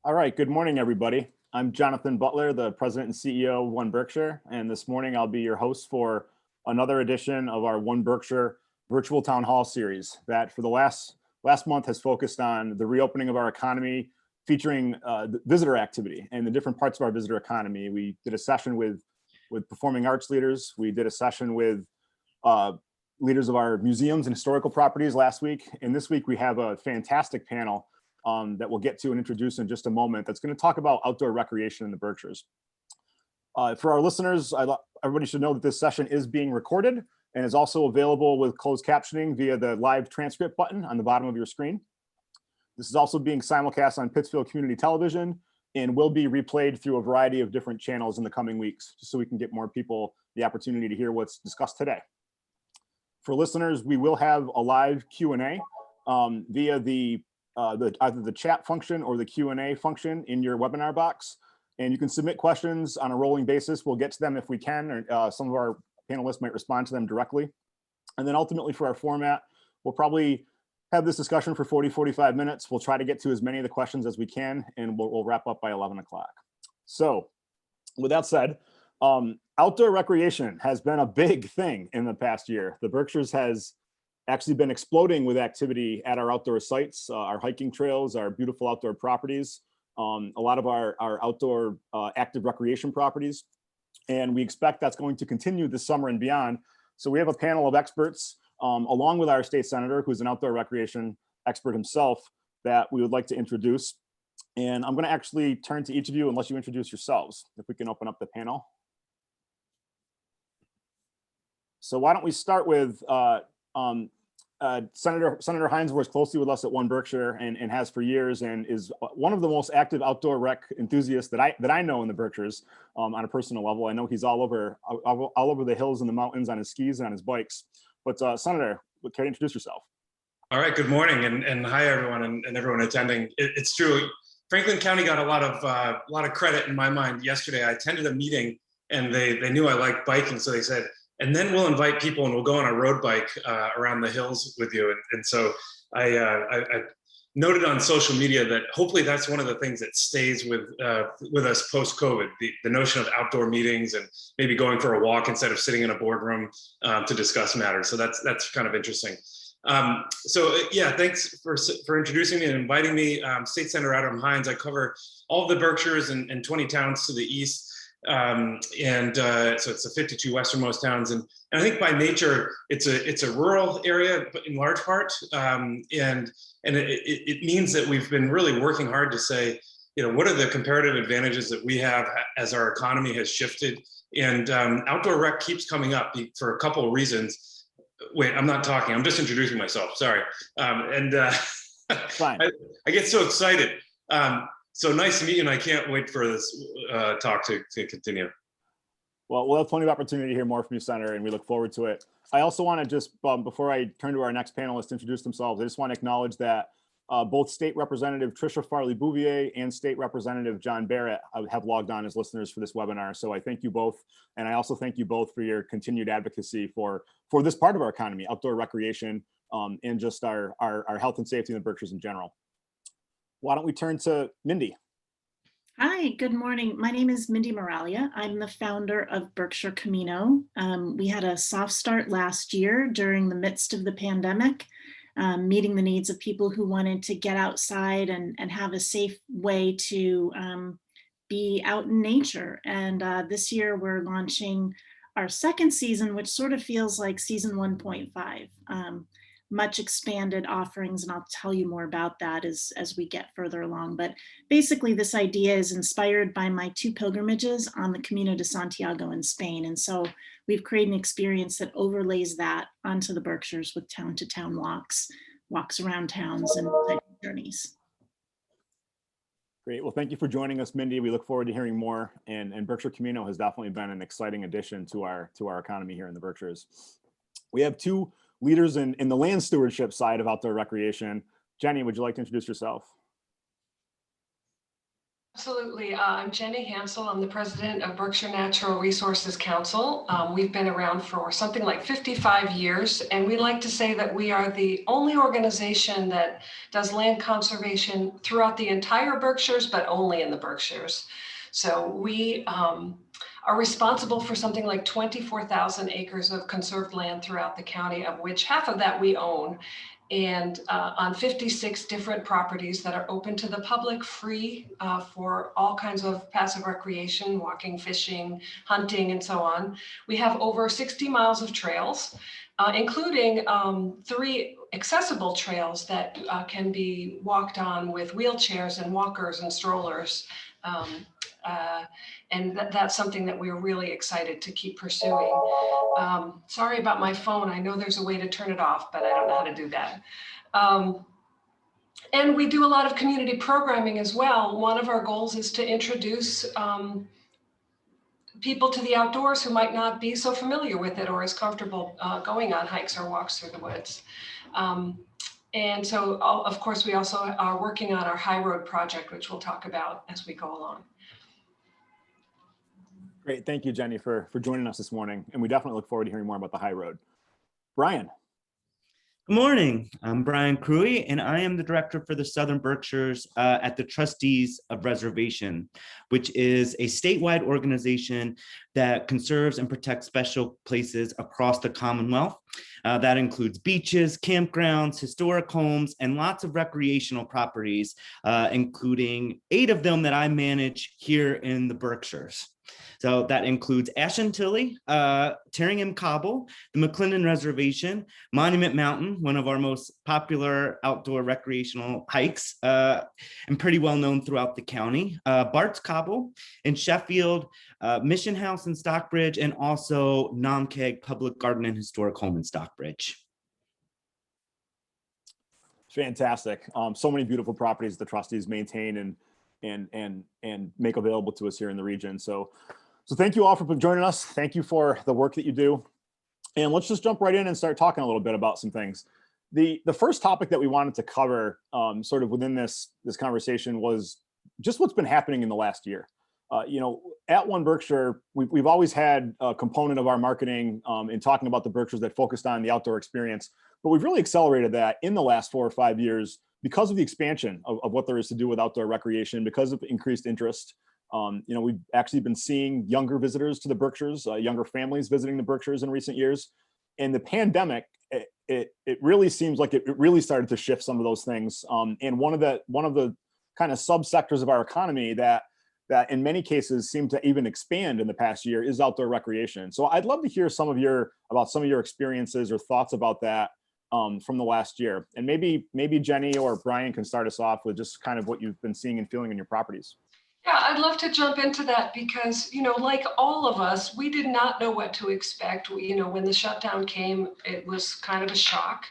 All right, good morning, everybody. I'm Jonathan Butler, the president and CEO of One Berkshire, and this morning I'll be your host for another edition of our One Berkshire virtual town hall series that for the last month has focused on the reopening of our economy, featuring visitor activity and the different parts of our visitor economy. We did a session with performing arts leaders. We did a session with leaders of our museums and historical properties last week, and this week we have a fantastic panel that we'll get to and introduce in just a moment that's going to talk about outdoor recreation in the Berkshires. For our listeners, everybody should know that this session is being recorded and is also available with closed captioning via the live transcript button on the bottom of your screen. This is also being simulcast on Pittsfield Community Television and will be replayed through a variety of different channels in the coming weeks, just so we can get more people the opportunity to hear what's discussed today. For listeners, we will have a live Q&A via either the chat function or the Q&A function in your webinar box. And you can submit questions on a rolling basis. We'll get to them if we can, or some of our panelists might respond to them directly. And then ultimately for our format, we'll probably have this discussion for 45 minutes. We'll try to get to as many of the questions as we can, and we'll wrap up by 11 o'clock. So with that said, outdoor recreation has been a big thing in the past year. The Berkshires has actually been exploding with activity at our outdoor sites, our hiking trails, our beautiful outdoor properties, a lot of our outdoor active recreation properties. And we expect that's going to continue this summer and beyond. So we have a panel of experts, along with our state senator, who's an outdoor recreation expert himself, that we would like to introduce. And I'm going to actually turn to each of you, unless you introduce yourselves, if we can open up the panel. So why don't we start with Senator Hinds works closely with us at One Berkshire and has for years, and is one of the most active outdoor rec enthusiasts that I know in the Berkshires on a personal level. I know he's all over the hills and the mountains on his skis and on his bikes. But Senator, can you introduce yourself? All right, good morning and hi everyone and everyone attending. It's true, Franklin County got a lot of credit in my mind yesterday. I attended a meeting and they knew I liked biking, so they said, and then we'll invite people and we'll go on a road bike around the hills with you. And so I noted on social media that hopefully that's one of the things that stays with us post-COVID, the notion of outdoor meetings and maybe going for a walk instead of sitting in a boardroom to discuss matters. So that's kind of interesting. So yeah, thanks for introducing me and inviting me. State Senator Adam Hinds. I cover all of the Berkshires and 20 towns to the east. So it's the 52 westernmost towns, and I think by nature it's a rural area, but in large part, and it means that we've been really working hard to say, what are the comparative advantages that we have as our economy has shifted, and outdoor rec keeps coming up for a couple of reasons. Wait, I'm not talking. I'm just introducing myself. Sorry, Fine. I get so excited. So nice to meet you, and I can't wait for this talk to continue. Well, we'll have plenty of opportunity to hear more from you, Senator, and we look forward to it. I also want to just, before I turn to our next panelists to introduce themselves, I just want to acknowledge that both State Representative Tricia Farley-Bouvier and State Representative John Barrett have logged on as listeners for this webinar. So I thank you both, and I also thank you both for your continued advocacy for this part of our economy, outdoor recreation, and just our health and safety in the Berkshires in general. Why don't we turn to Mindy? Hi, good morning. My name is Mindy Moralia. I'm the founder of Berkshire Camino. We had a soft start last year during the midst of the pandemic, meeting the needs of people who wanted to get outside and have a safe way to be out in nature. And this year we're launching our second season, which sort of feels like season 1.5. Much expanded offerings, and I'll tell you more about that as we get further along. But basically this idea is inspired by my 2 pilgrimages on the Camino De Santiago in Spain. And so we've created an experience that overlays that onto the Berkshires with town-to-town walks around towns and journeys. Great. Well, thank you for joining us, Mindy. We look forward to hearing more. And Berkshire Camino has definitely been an exciting addition to our economy here in the Berkshires. We have 2 leaders in the land stewardship side of outdoor recreation. Jenny, would you like to introduce yourself? Absolutely. I'm Jenny Hansell. I'm the president of Berkshire Natural Resources Council. We've been around for something like 55 years, and we like to say that we are the only organization that does land conservation throughout the entire Berkshires, but only in the Berkshires. So we are responsible for something like 24,000 acres of conserved land throughout the county, of which half of that we own. And on 56 different properties that are open to the public, free for all kinds of passive recreation, walking, fishing, hunting, and so on. We have over 60 miles of trails, including 3 accessible trails that can be walked on with wheelchairs and walkers and strollers. And that's something that we're really excited to keep pursuing. Sorry about my phone. I know there's a way to turn it off, but I don't know how to do that. And we do a lot of community programming as well. One of our goals is to introduce people to the outdoors who might not be so familiar with it or as comfortable going on hikes or walks through the woods. And so, of course, we also are working on our High Road project, which we'll talk about as we go along. Great. Thank you, Jenny, for joining us this morning. And we definitely look forward to hearing more about the High Road. Brian. Good morning. I'm Brian Cruey, and I am the director for the Southern Berkshires at the Trustees of Reservations, which is a statewide organization that conserves and protects special places across the Commonwealth. That includes beaches, campgrounds, historic homes, and lots of recreational properties, including 8 of them that I manage here in the Berkshires. So that includes Ashantilly, Terringham Cobble, the McClendon Reservation, Monument Mountain, one of our most popular outdoor recreational hikes, and pretty well known throughout the county, Bart's Cobble in Sheffield, Mission House in Stockbridge, and also Namkeg Public Garden and Historic Home in Stockbridge. Fantastic. So many beautiful properties the trustees maintain and make available to us here in the region. So thank you all for joining us. Thank you for the work that you do. And let's just jump right in and start talking a little bit about some things. The first topic that we wanted to cover sort of within this conversation was just what's been happening in the last year. At One Berkshire, we've always had a component of our marketing in talking about the Berkshires that focused on the outdoor experience, but we've really accelerated that in the last 4 or 5 years because of the expansion of what there is to do with outdoor recreation, because of increased interest. We've actually been seeing younger visitors to the Berkshires, younger families visiting the Berkshires in recent years. And the pandemic, it really seems like it really started to shift some of those things. And one of the kind of subsectors of our economy that in many cases seem to even expand in the past year is outdoor recreation. So I'd love to hear about some of your experiences or thoughts about that from the last year. And maybe Jenny or Brian can start us off with just kind of what you've been seeing and feeling in your properties. Yeah, I'd love to jump into that because, like all of us, we did not know what to expect. When the shutdown came, it was kind of a shock.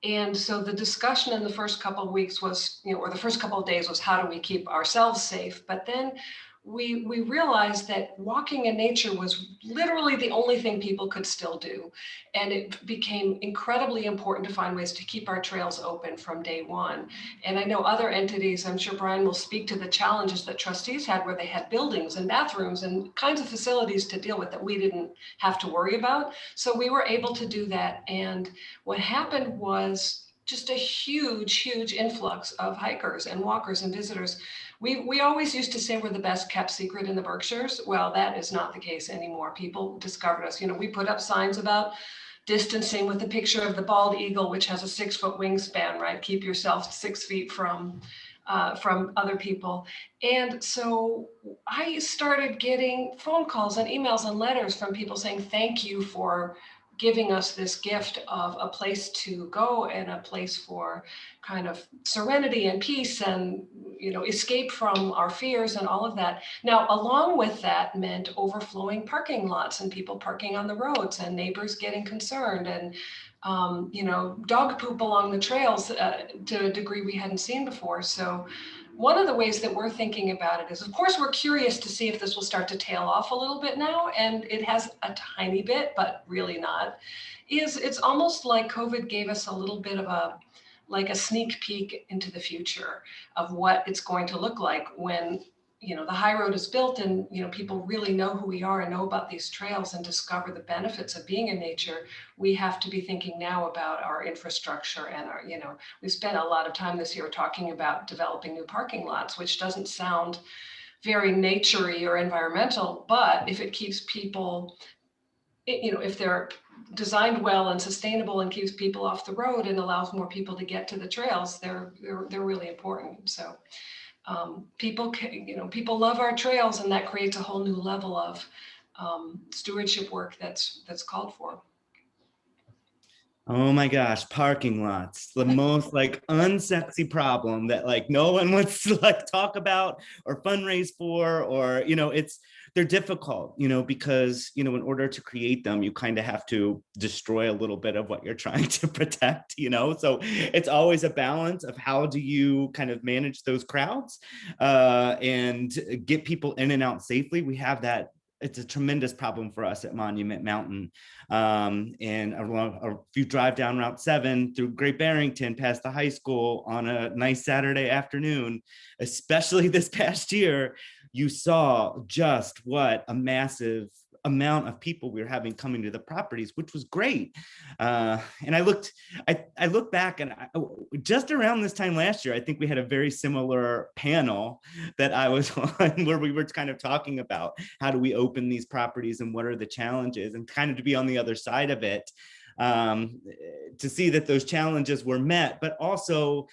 And so the discussion in the first couple of weeks was, or the first couple of days was, how do we keep ourselves safe? But then we realized that walking in nature was literally the only thing people could still do. And it became incredibly important to find ways to keep our trails open from day one. And I know other entities, I'm sure Brian will speak to the challenges that trustees had where they had buildings and bathrooms and kinds of facilities to deal with that we didn't have to worry about. So we were able to do that. And what happened was just a huge, huge influx of hikers and walkers and visitors. We always used to say we're the best kept secret in the Berkshires. Well, that is not the case anymore. People discovered us. We put up signs about distancing with a picture of the bald eagle, which has a 6-foot wingspan, right? Keep yourself 6 feet from other people. And so I started getting phone calls and emails and letters from people saying, thank you for giving us this gift of a place to go and a place for kind of serenity and peace and, escape from our fears and all of that. Now, along with that meant overflowing parking lots and people parking on the roads and neighbors getting concerned and, dog poop along the trails to a degree we hadn't seen before. So one of the ways that we're thinking about it is, of course, we're curious to see if this will start to tail off a little bit now, and it has a tiny bit, but really not. It's almost like COVID gave us a little bit of a sneak peek into the future of what it's going to look like when the high road is built and, people really know who we are and know about these trails and discover the benefits of being in nature, we have to be thinking now about our infrastructure and our, we spent a lot of time this year talking about developing new parking lots, which doesn't sound very naturey or environmental, but if it keeps people, if they're designed well and sustainable and keeps people off the road and allows more people to get to the trails, they're really important. So people love our trails, and that creates a whole new level of stewardship work that's called for. Oh my gosh, parking lots, the most like unsexy problem that like no one wants to like talk about or fundraise for, or, they're difficult, because, in order to create them, you kind of have to destroy a little bit of what you're trying to protect, so it's always a balance of how do you kind of manage those crowds and get people in and out safely. We have that. It's a tremendous problem for us at Monument Mountain. And if you drive down Route 7 through Great Barrington past the high school on a nice Saturday afternoon, especially this past year, you saw just what a massive amount of people we were having coming to the properties, which was great. And I look back, and just around this time last year, I think we had a very similar panel that I was on where we were kind of talking about how do we open these properties and what are the challenges, and kind of to be on the other side of it, to see that those challenges were met, but also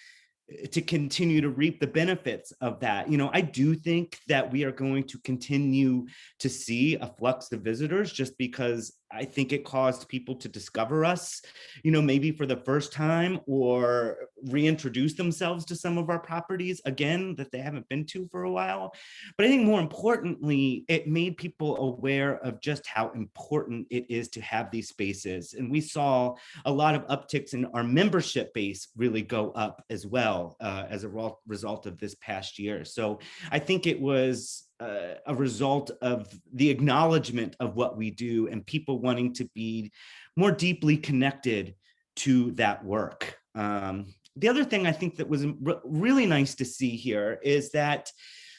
to continue to reap the benefits of that. I do think that we are going to continue to see a flux of visitors, just because I think it caused people to discover us, maybe for the first time, or reintroduce themselves to some of our properties again that they haven't been to for a while. But I think more importantly, it made people aware of just how important it is to have these spaces. And we saw a lot of upticks in our membership base really go up as well as a result of this past year. So I think it was a result of the acknowledgement of what we do and people wanting to be more deeply connected to that work. The other thing I think that was really nice to see here is that,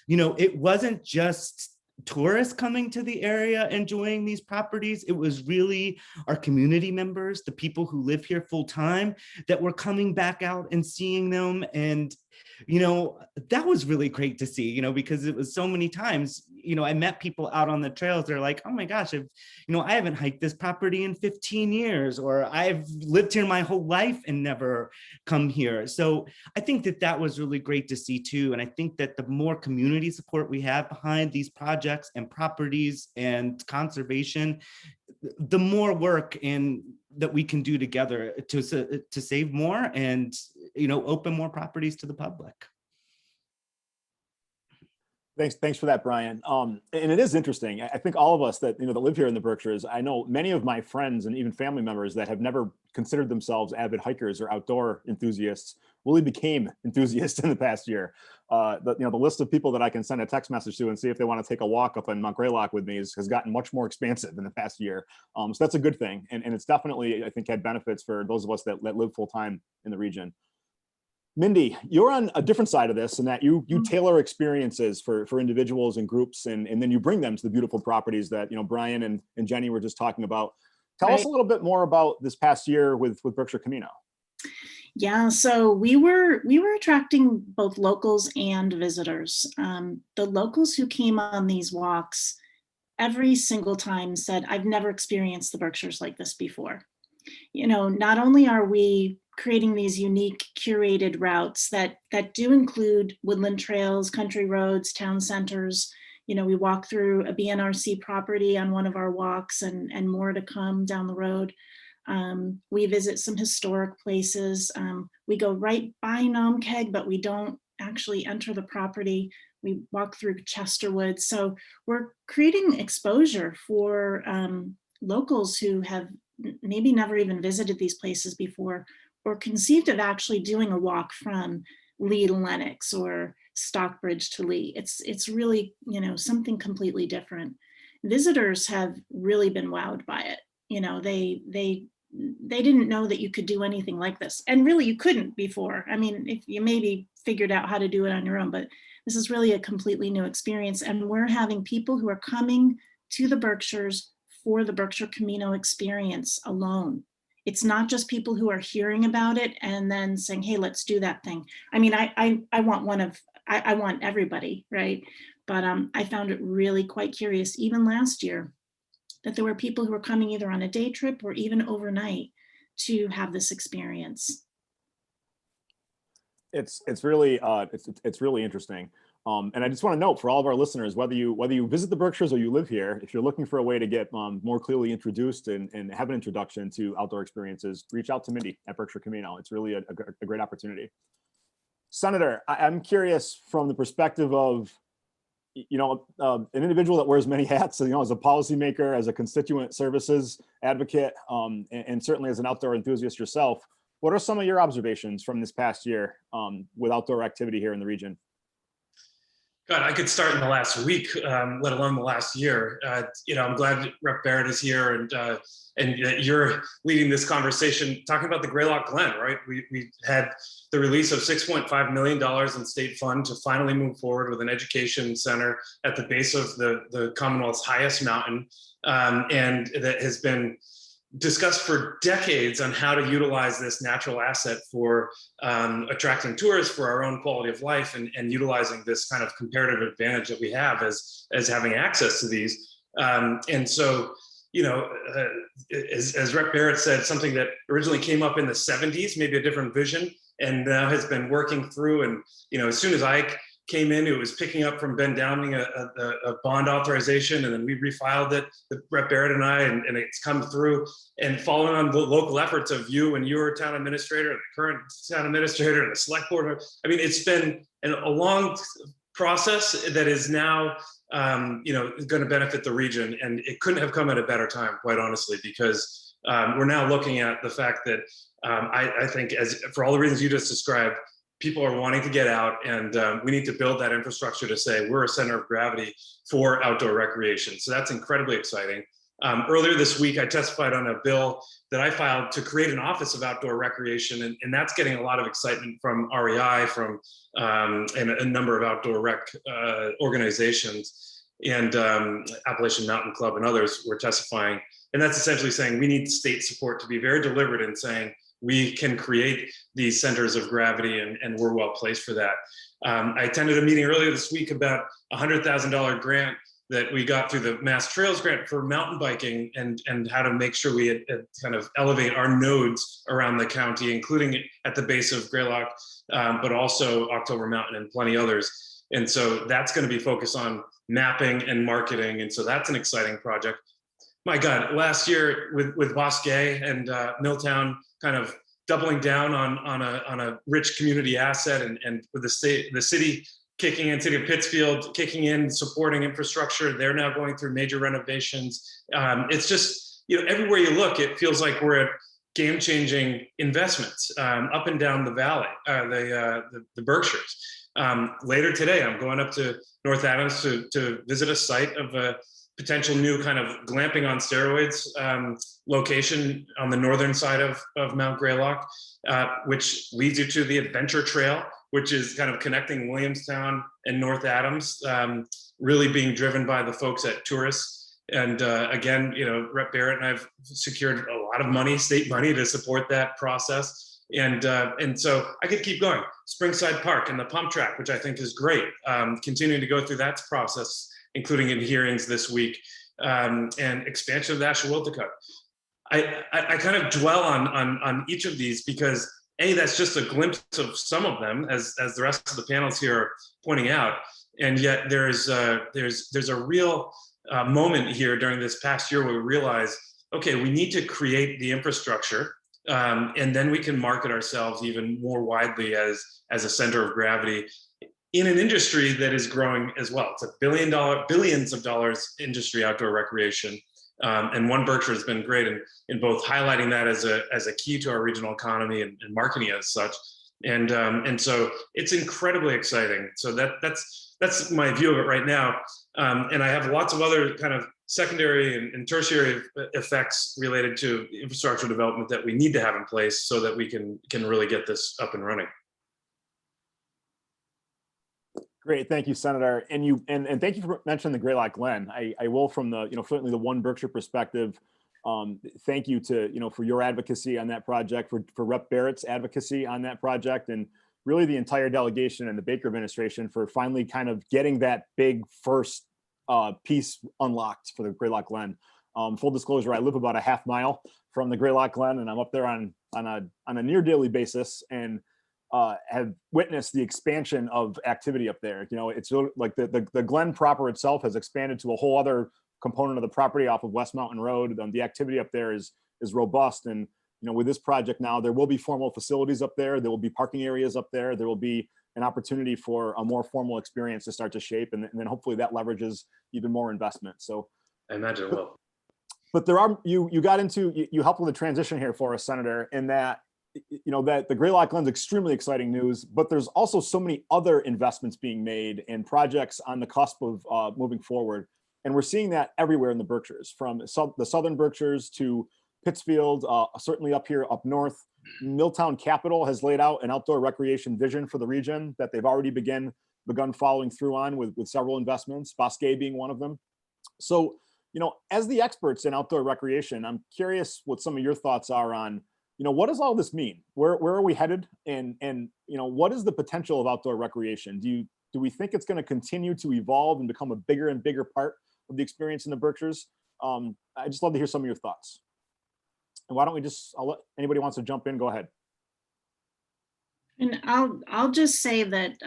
it wasn't just tourists coming to the area enjoying these properties. It was really our community members, the people who live here full time, that were coming back out and seeing them. And that was really great to see, because it was so many times, I met people out on the trails. They're like, oh my gosh, I haven't hiked this property in 15 years, or I've lived here my whole life and never come here. So I think that was really great to see too. And I think that the more community support we have behind these projects and properties and conservation, the more work that we can do together to save more and open more properties to the public. Thanks for that, Brian. And it is interesting. I think all of us that that live here in the Berkshires, I know many of my friends and even family members that have never considered themselves avid hikers or outdoor enthusiasts really became enthusiasts in the past year. The list of people that I can send a text message to and see if they want to take a walk up in Mount Greylock with me has gotten much more expansive in the past year. So that's a good thing, and it's definitely, I think, had benefits for those of us that live full time in the region. Mindy, you're on a different side of this, in that you tailor experiences for individuals and groups, and then you bring them to the beautiful properties that Brian and Jenny were just talking about. Tell us a little bit more about this past year with Berkshire Camino. Yeah, so we were attracting both locals and visitors. The locals who came on these walks every single time said, I've never experienced the Berkshires like this before. Not only are we creating these unique curated routes that do include woodland trails, country roads, town centers. We walk through a BNRC property on one of our walks, and more to come down the road. We visit some historic places. We go right by Nomkeg, but we don't actually enter the property. We walk through Chesterwood. So we're creating exposure for locals who have maybe never even visited these places before, or conceived of actually doing a walk from Lee to Lenox or Stockbridge to Lee. It's really, something completely different. Visitors have really been wowed by it. They didn't know that you could do anything like this, and really you couldn't before. I mean, if you maybe figured out how to do it on your own, but This is really a completely new experience, and we're having people who are coming to the Berkshires for the Berkshire Camino experience alone. It's not just people who are hearing about it and then saying, hey, let's do that thing. I mean, I want everybody, right? But I found it really quite curious, even last year, that there were people who were coming either on a day trip or even overnight to have this experience. It's really interesting. And I just want to note for all of our listeners, whether you visit the Berkshires or you live here, if you're looking for a way to get more clearly introduced and have an introduction to outdoor experiences, reach out to Mindy at Berkshire Camino. It's really a great opportunity. Senator, I'm curious from the perspective of, an individual that wears many hats, as a policymaker, as a constituent services advocate, and certainly as an outdoor enthusiast yourself. What are some of your observations from this past year with outdoor activity here in the region? God, I could start in the last week, let alone the last year. I'm glad Rep. Barrett is here and that you're leading this conversation, talking about the Greylock Glen, right? We had the release of $6.5 million in state fund to finally move forward with an education center at the base of the Commonwealth's highest mountain, and that has been discussed for decades on how to utilize this natural asset for attracting tourists, for our own quality of life, and utilizing this kind of comparative advantage that we have as having access to these. And so, as Rep. Barrett said, something that originally came up in the 70s, maybe a different vision, and now has been working through. And, as soon as I came in, it was picking up from Ben Downing a bond authorization, and then we refiled it, Rep. Barrett and I, and it's come through. And following on the local efforts of you and your town administrator, and the current town administrator, and the select board, I mean, it's been a long process that is now, going to benefit the region, and it couldn't have come at a better time, quite honestly, because we're now looking at the fact that I think, as for all the reasons you just described, people are wanting to get out, and we need to build that infrastructure to say we're a center of gravity for outdoor recreation. So that's incredibly exciting. Earlier this week, I testified on a bill that I filed to create an Office of Outdoor Recreation, and that's getting a lot of excitement from REI, from and a number of outdoor rec organizations, and Appalachian Mountain Club and others were testifying. And that's essentially saying we need state support to be very deliberate in saying we can create these centers of gravity, and we're well placed for that. I attended a meeting earlier this week about a $100,000 grant that we got through the Mass Trails grant for mountain biking, and how to make sure we kind of elevate our nodes around the county, including at the base of Greylock, but also October Mountain and plenty others. And so that's going to be focused on mapping and marketing. And so that's an exciting project. My God, last year with Bosque and Milltown kind of doubling down on a rich community asset, and with the city kicking in, City of Pittsfield kicking in, supporting infrastructure. They're now going through major renovations. It's just, everywhere you look, it feels like we're at game-changing investments up and down the valley, the Berkshires. Later today, I'm going up to North Adams to visit a site of a potential new kind of glamping on steroids location on the northern side of Mount Greylock, which leads you to the Adventure Trail, which is kind of connecting Williamstown and North Adams, really being driven by the folks at tourists. And again, Rep. Barrett and I've secured a lot of money, state money, to support that process. And so I could keep going. Springside Park and the pump track, which I think is great, continuing to go through that process, including in hearings this week, and expansion of the Ashawiltica. I kind of dwell on each of these because that's just a glimpse of some of them, as the rest of the panels here are pointing out. And yet there's a real moment here during this past year where we realize, okay, we need to create the infrastructure, and then we can market ourselves even more widely as a center of gravity in an industry that is growing as well. It's a billions of dollars industry, outdoor recreation. And One Berkshire has been great in both highlighting that as a key to our regional economy and marketing as such. And so it's incredibly exciting. So that's my view of it right now. And I have lots of other kind of secondary and tertiary effects related to infrastructure development that we need to have in place so that we can really get this up and running. Great, thank you, Senator. And thank you for mentioning the Greylock Glen. I will, from the, certainly the One Berkshire perspective, thank you to, for your advocacy on that project, for Rep. Barrett's advocacy on that project, and really the entire delegation and the Baker administration for finally kind of getting that big first piece unlocked for the Greylock Glen. Full disclosure, I live about a half mile from the Greylock Glen, and I'm up there on a near daily basis, and have witnessed the expansion of activity up there. It's really like the Glen proper itself has expanded to a whole other component of the property off of West Mountain Road. The activity up there is robust, and with this project now, there will be formal facilities up there. There will be parking areas up there. There will be an opportunity for a more formal experience to start to shape, and then hopefully that leverages even more investment. So I imagine it will. But there are you helped with the transition here for us, Senator, in that that the Greylock Glen's extremely exciting news, but there's also so many other investments being made and projects on the cusp of moving forward. And we're seeing that everywhere in the Berkshires, from the Southern Berkshires to Pittsfield, certainly up here, up north. Milltown Capital has laid out an outdoor recreation vision for the region that they've already begun following through on with several investments, Bosque being one of them. So, as the experts in outdoor recreation, I'm curious what some of your thoughts are on, what does all this mean? Where are we headed? And what is the potential of outdoor recreation? Do we think it's going to continue to evolve and become a bigger and bigger part of the experience in the Berkshires? I just love to hear some of your thoughts. And why don't we I'll let anybody wants to jump in, go ahead. And I'll just say that,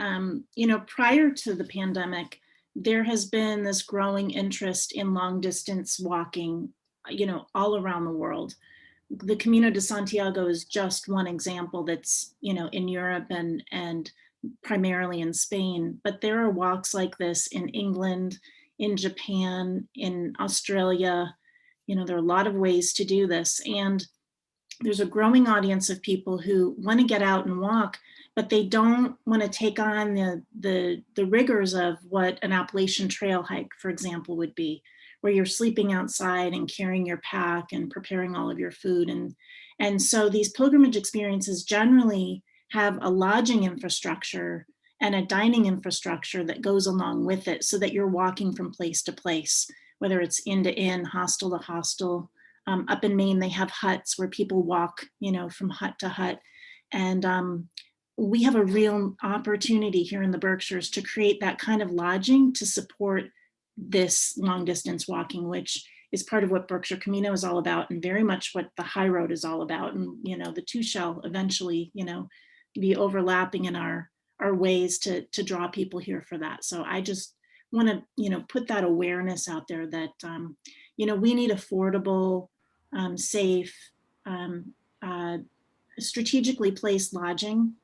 prior to the pandemic, there has been this growing interest in long distance walking, all around the world. The Camino de Santiago is just one example that's, in Europe and primarily in Spain, but there are walks like this in England, in Japan, in Australia. There are a lot of ways to do this. And there's a growing audience of people who want to get out and walk, but they don't want to take on the rigors of what an Appalachian trail hike, for example, would be, where you're sleeping outside and carrying your pack and preparing all of your food. And so these pilgrimage experiences generally have a lodging infrastructure and a dining infrastructure that goes along with it, so that you're walking from place to place, whether it's inn to inn, hostel to hostel. Up in Maine, they have huts where people walk, from hut to hut. And we have a real opportunity here in the Berkshires to create that kind of lodging to support this long distance walking, which is part of what Berkshire Camino is all about, and very much what the high road is all about. And, the two shall eventually, be overlapping in our ways to draw people here for that. So I just want to, put that awareness out there that, we need affordable, safe, strategically placed lodging.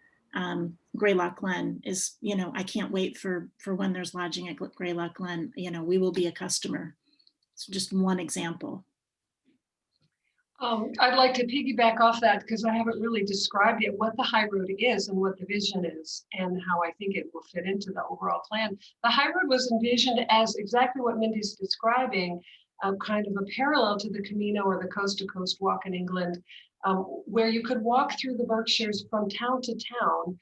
Greylock Glen is, I can't wait for when there's lodging at Greylock Glen. We will be a customer. It's just one example. I'd like to piggyback off that, because I haven't really described yet what the high road is and what the vision is and how I think it will fit into the overall plan. The high road was envisioned as exactly what Mindy's describing, kind of a parallel to the Camino or the coast to coast walk in England, where you could walk through the Berkshires from town to town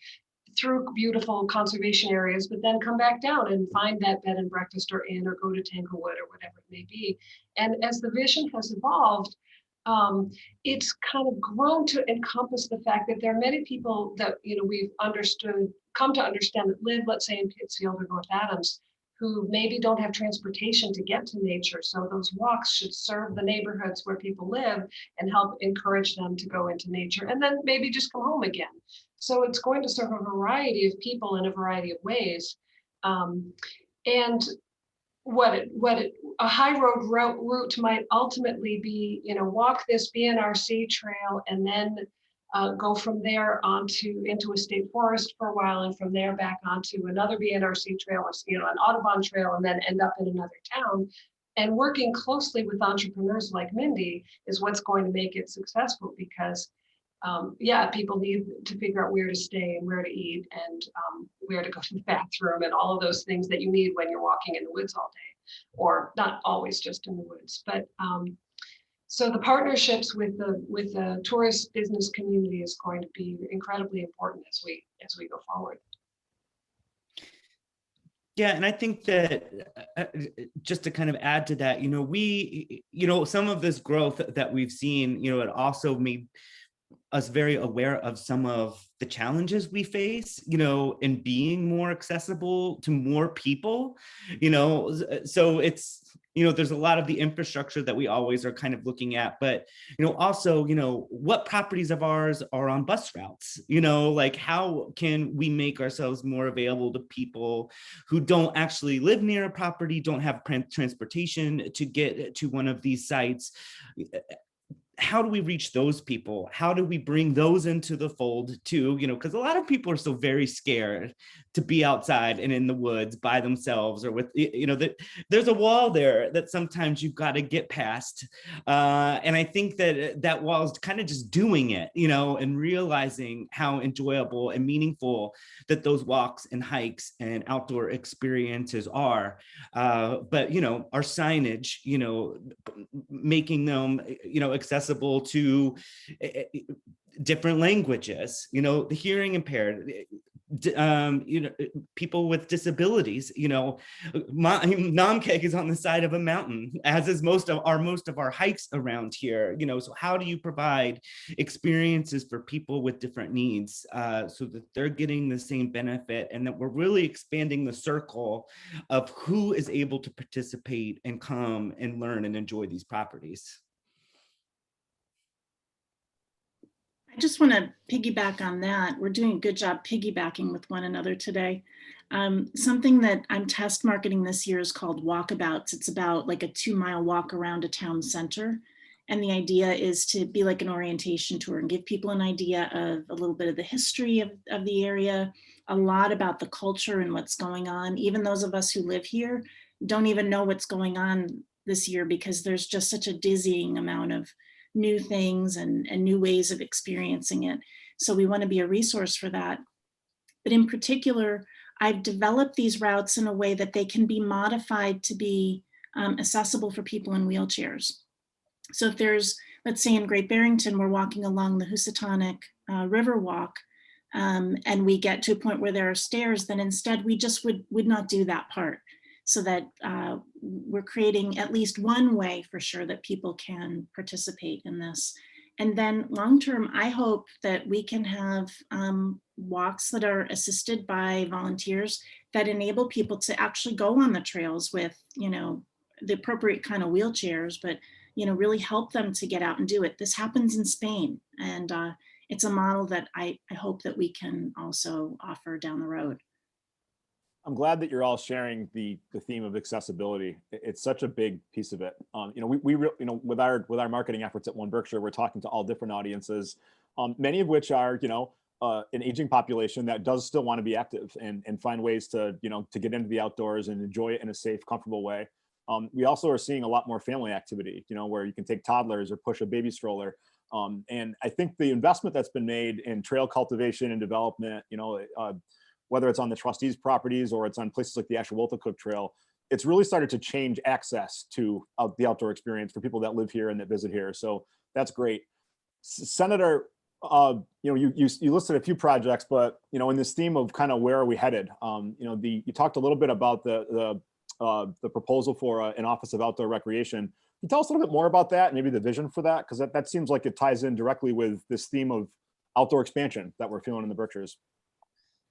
through beautiful conservation areas, but then come back down and find that bed and breakfast or inn, or go to Tanglewood or whatever it may be. And as the vision has evolved, it's kind of grown to encompass the fact that there are many people that we've come to understand that live, let's say, in Pittsfield or North Adams, who maybe don't have transportation to get to nature. So those walks should serve the neighborhoods where people live and help encourage them to go into nature, and then maybe just come home again. So it's going to serve a variety of people in a variety of ways. And a high road route might ultimately be, walk this BNRC trail and then go from there into a state forest for a while, and from there back onto another BNRC trail, or an Audubon trail, and then end up in another town. And working closely with entrepreneurs like Mindy is what's going to make it successful, because people need to figure out where to stay and where to eat and where to go to the bathroom and all of those things that you need when you're walking in the woods all day, or not always just in the woods. But so the partnerships with the tourist business community is going to be incredibly important as we go forward. Yeah, and I think that just to kind of add to that, some of this growth that we've seen, it also made us very aware of some of the challenges we face, in being more accessible to more people, so it's, there's a lot of the infrastructure that we always are kind of looking at, but, also, what properties of ours are on bus routes, like how can we make ourselves more available to people who don't actually live near a property, don't have transportation to get to one of these sites. How do we reach those people? How do we bring those into the fold too? Because a lot of people are still very scared to be outside and in the woods by themselves, or with, there's a wall there that sometimes you've got to get past. And I think that wall is kind of just doing it, and realizing how enjoyable and meaningful that those walks and hikes and outdoor experiences are. But, our signage, making them, accessible to different languages, the hearing impaired, people with disabilities, Namkeg is on the side of a mountain, as is most of our hikes around here, so how do you provide experiences for people with different needs, so that they're getting the same benefit, and that we're really expanding the circle of who is able to participate and come and learn and enjoy these properties. I just want to piggyback on that. We're doing a good job piggybacking with one another today. Something that I'm test marketing this year is called walkabouts. It's about like a 2-mile walk around a town center. And the idea is to be like an orientation tour and give people an idea of a little bit of the history of the area, a lot about the culture and what's going on. Even those of us who live here don't even know what's going on this year, because there's just such a dizzying amount of new things and new ways of experiencing it. So we want to be a resource for that. But in particular, I've developed these routes in a way that they can be modified to be accessible for people in wheelchairs. So if there's, let's say in Great Barrington, we're walking along the Housatonic River Walk, and we get to a point where there are stairs, then instead we just would not do that part, so that we're creating at least one way for sure that people can participate in this. And then long-term, I hope that we can have walks that are assisted by volunteers that enable people to actually go on the trails with, the appropriate kind of wheelchairs, but, really help them to get out and do it. This happens in Spain, and it's a model that I hope that we can also offer down the road. I'm glad that you're all sharing the theme of accessibility. It's such a big piece of it. With our marketing efforts at One Berkshire, we're talking to all different audiences, many of which are, an aging population that does still want to be active and find ways to get into the outdoors and enjoy it in a safe, comfortable way. We also are seeing a lot more family activity, where you can take toddlers or push a baby stroller. And I think the investment that's been made in trail cultivation and development, whether it's on the trustees' properties or it's on places like the Ashawolta Trail, it's really started to change access to the outdoor experience for people that live here and that visit here. So that's great. Senator, you listed a few projects, but in this theme of kind of where are we headed, you talked a little bit about the proposal for an Office of Outdoor Recreation. Can you tell us a little bit more about that, and maybe the vision for that? Because that seems like it ties in directly with this theme of outdoor expansion that we're feeling in the Berkshires.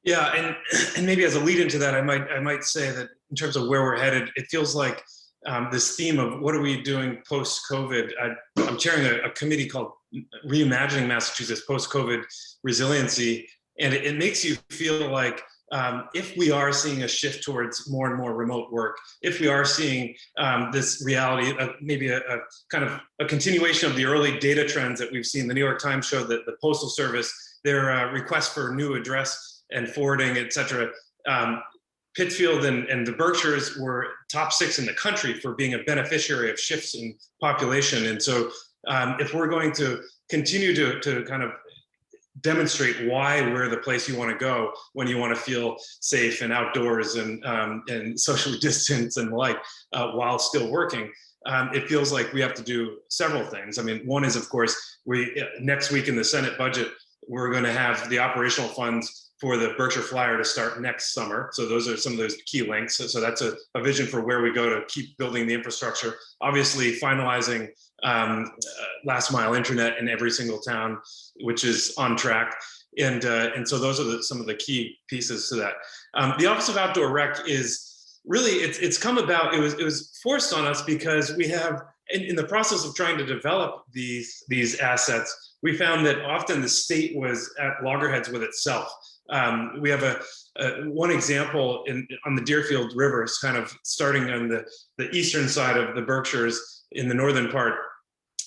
Yeah, and maybe as a lead into that, I might say that in terms of where we're headed, it feels like this theme of what are we doing post-COVID. I'm chairing a committee called Reimagining Massachusetts Post-COVID Resiliency, and it makes you feel like if we are seeing a shift towards more and more remote work, if we are seeing this reality, maybe a kind of a continuation of the early data trends that we've seen. The New York Times showed that the Postal Service, their request for new address and forwarding, et cetera. Pittsfield and the Berkshires were top 6 in the country for being a beneficiary of shifts in population. And so if we're going to continue to kind of demonstrate why we're the place you want to go when you want to feel safe and outdoors and socially distanced and while still working, it feels like we have to do several things. I mean, one is, of course, next week in the Senate budget, we're going to have the operational funds for the Berkshire Flyer to start next summer. So those are some of those key links. So that's a vision for where we go to keep building the infrastructure. Obviously, finalizing last mile internet in every single town, which is on track. And so those are some of the key pieces to that. The Office of Outdoor Rec is really, it's come about, it was forced on us because we have, in the process of trying to develop these assets, we found that often the state was at loggerheads with itself. We have one example on the Deerfield River, it's kind of starting on the eastern side of the Berkshires in the northern part.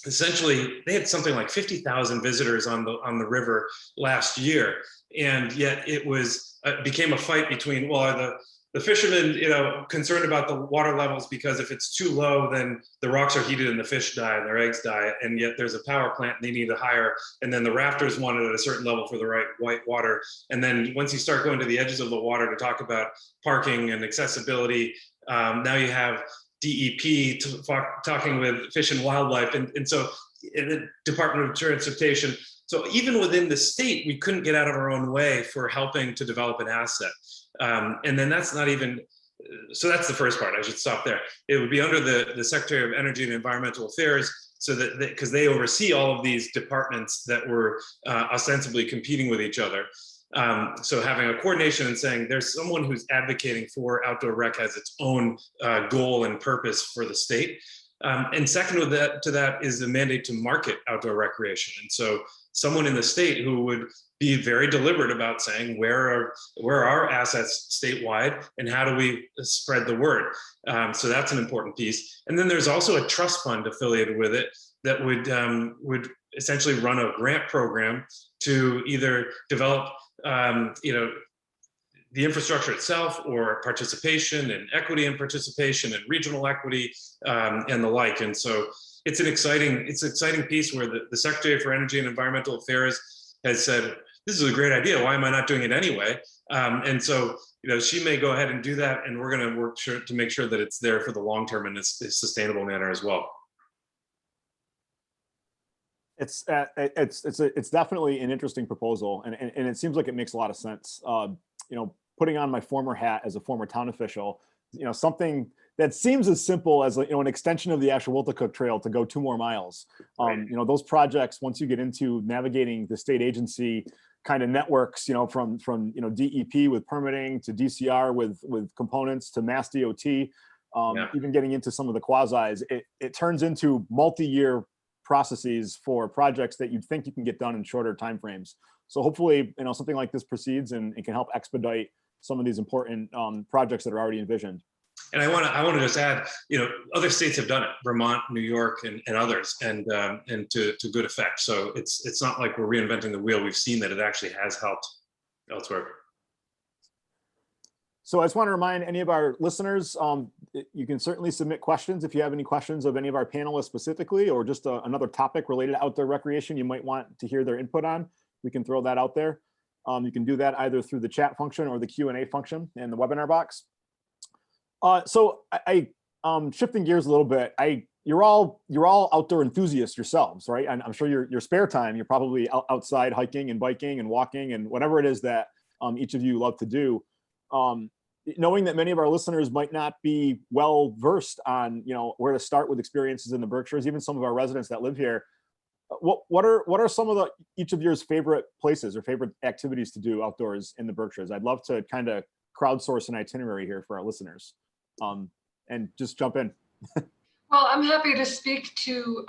Essentially, they had something like 50,000 visitors on the river last year, and yet it became a fight between, well, are the fishermen, concerned about the water levels because if it's too low, then the rocks are heated and the fish die and their eggs die, and yet there's a power plant they need to hire, and then the rafters want it at a certain level for the right white water, and then once you start going to the edges of the water to talk about parking and accessibility, now you have DEP talking with Fish and Wildlife, and so the Department of Transportation. So even within the state, we couldn't get out of our own way for helping to develop an asset. And then that's not even, so that's the first part. I should stop there. It would be under the Secretary of Energy and Environmental Affairs, so that because they oversee all of these departments that were ostensibly competing with each other. So having a coordination and saying there's someone who's advocating for outdoor rec as its own goal and purpose for the state. And second to that is the mandate to market outdoor recreation. And so someone in the state who would be very deliberate about saying where are our assets statewide and how do we spread the word. So that's an important piece. And then there's also a trust fund affiliated with it that would essentially run a grant program to either develop the infrastructure itself or participation and equity and participation and regional equity and the like. And so it's an exciting piece where the Secretary for Energy and Environmental Affairs has said, this is a great idea. Why am I not doing it anyway? And so, she may go ahead and do that, and we're going to work to make sure that it's there for the long term in a sustainable manner as well. It's definitely an interesting proposal, and it seems like it makes a lot of sense. Putting on my former hat as a former town official, something that seems as simple as an extension of the Ashawiltacook Trail to go 2 more miles. Right. Those projects, once you get into navigating the state agency kind of networks, from DEP with permitting to DCR with components to Mass DOT, even getting into some of the quasis, it turns into multi-year processes for projects that you'd think you can get done in shorter timeframes. So hopefully, something like this proceeds and it can help expedite some of these important projects that are already envisioned. And I want to just add, other states have done it, Vermont, New York, and others, and to good effect. So it's not like we're reinventing the wheel. We've seen that it actually has helped elsewhere. So I just want to remind any of our listeners, you can certainly submit questions if you have any questions of any of our panelists specifically, or just another topic related to outdoor recreation you might want to hear their input on. We can throw that out there. You can do that either through the chat function or the Q&A function in the webinar box. So I shifting gears a little bit. You're all outdoor enthusiasts yourselves, right? And I'm sure your spare time, you're probably outside hiking and biking and walking and whatever it is that each of you love to do. Knowing that many of our listeners might not be well versed on where to start with experiences in the Berkshires, even some of our residents that live here. What are some of each of your favorite places or favorite activities to do outdoors in the Berkshires? I'd love to kind of crowdsource an itinerary here for our listeners, and just jump in. Well, I'm happy to speak to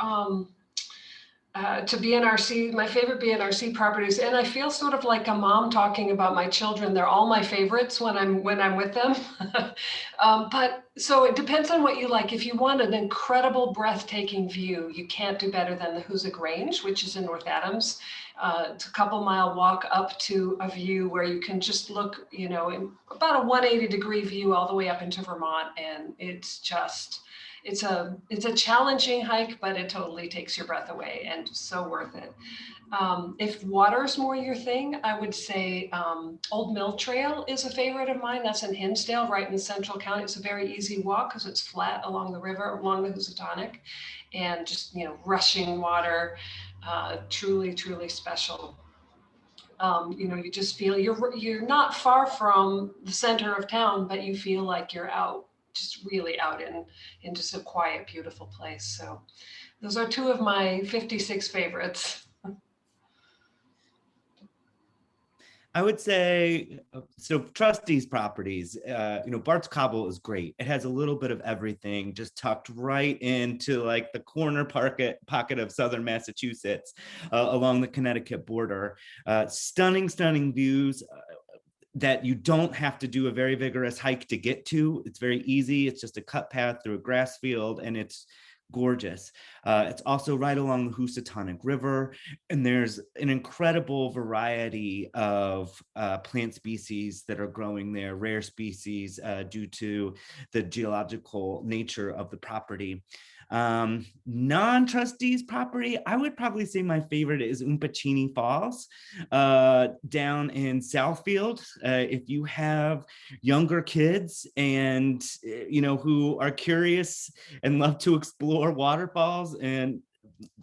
BNRC, my favorite BNRC properties, and I feel sort of like a mom talking about my children. They're all my favorites when I'm with them. But so it depends on what you like. If you want an incredible, breathtaking view, you can't do better than the Hoosick Range, which is in North Adams. It's a couple-mile walk up to a view where you can just look, in about a 180-degree view all the way up into Vermont, and it's just. It's a challenging hike, but it totally takes your breath away and so worth it. If water's more your thing, I would say Old Mill Trail is a favorite of mine. That's in Hinsdale, right in Central County. It's a very easy walk because it's flat along the river, along the Housatonic, and just rushing water, truly, truly special. You just feel you're not far from the center of town, but you feel like you're out, just really out in just a quiet, beautiful place. So those are two of my 56 favorites. I would say, so Trustees properties, Bart's Cobble is great. It has a little bit of everything just tucked right into like the corner pocket of Southern Massachusetts along the Connecticut border. Stunning views that you don't have to do a very vigorous hike to get to. It's very easy. It's just a cut path through a grass field, and it's gorgeous. It's also right along the Housatonic River, and there's an incredible variety of plant species that are growing there, rare species due to the geological nature of the property. Non-trustees property, I would probably say my favorite is Umpuccini Falls down in Southfield. If you have younger kids and who are curious and love to explore waterfalls and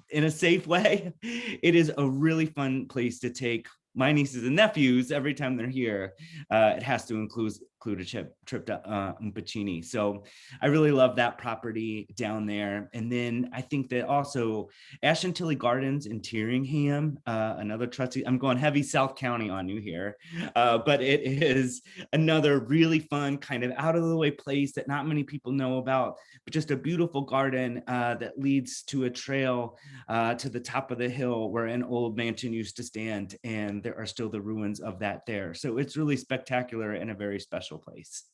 in a safe way, it is a really fun place to take my nieces and nephews every time they're here. It has to include a trip to Umpuccini. So I really love that property down there. And then I think that also Ashantilly Gardens in Tyringham, another trustee, I'm going heavy South County on you here, but it is another really fun kind of out of the way place that not many people know about, but just a beautiful garden that leads to a trail to the top of the hill where an old mansion used to stand, and there are still the ruins of that there. So it's really spectacular and a very special place.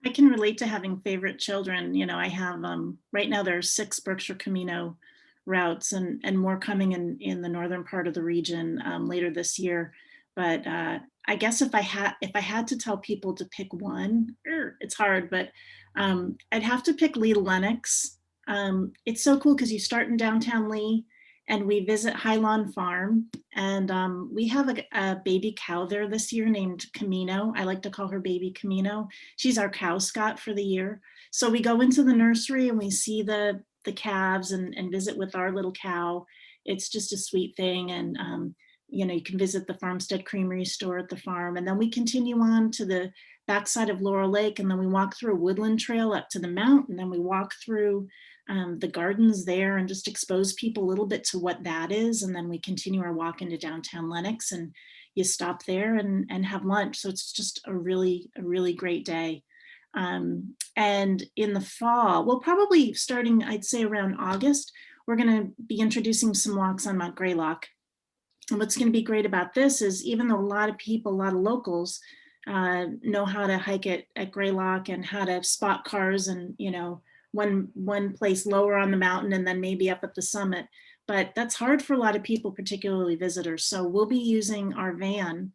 I can relate to having favorite children. I have right now there are 6 Berkshire Camino routes and more coming in the northern part of the region later this year. But I guess if I had to tell people to pick one, it's hard, but I'd have to pick Lee Lennox. It's so cool because you start in downtown Lee, and we visit High Lawn Farm, and we have a baby cow there this year named Camino. I like to call her baby Camino. She's our cow scot for the year. So we go into the nursery and we see the calves and visit with our little cow. It's just a sweet thing. And you can visit the Farmstead Creamery store at the farm. And then we continue on to the backside of Laurel Lake, and then we walk through a woodland trail up to the mountain, and then we walk through the gardens there and just expose people a little bit to what that is. And then we continue our walk into downtown Lenox, and you stop there and have lunch. So it's just a really great day. And in the fall, well, probably starting, I'd say around August, we're going to be introducing some walks on Mount Greylock. And what's going to be great about this is, even though a lot of locals know how to hike at Greylock and how to spot cars and, one place lower on the mountain and then maybe up at the summit, but that's hard for a lot of people, particularly visitors. So we'll be using our van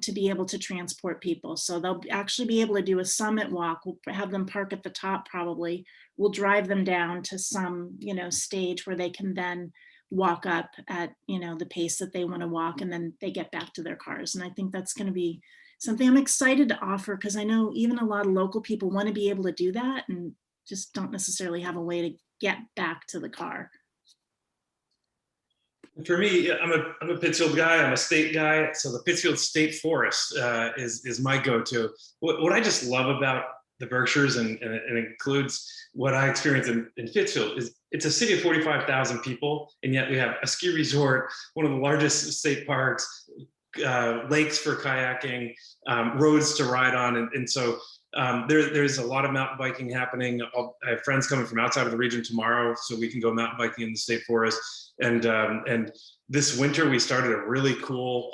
to be able to transport people. So they'll actually be able to do a summit walk. We'll have them park at the top probably. We'll drive them down to some, stage where they can then walk up at, the pace that they want to walk, and then they get back to their cars. And I think that's going to be something I'm excited to offer, because I know even a lot of local people want to be able to do that and just don't necessarily have a way to get back to the car. For me, I'm a Pittsfield guy. I'm a state guy. So the Pittsfield State Forest is my go-to. What I just love about the Berkshires, and it includes what I experienced in Pittsfield, is it's a city of 45,000 people, and yet we have a ski resort, one of the largest state parks, lakes for kayaking, roads to ride on, and so there's a lot of mountain biking happening. I have friends coming from outside of the region tomorrow, so we can go mountain biking in the state forest. And this winter we started a really cool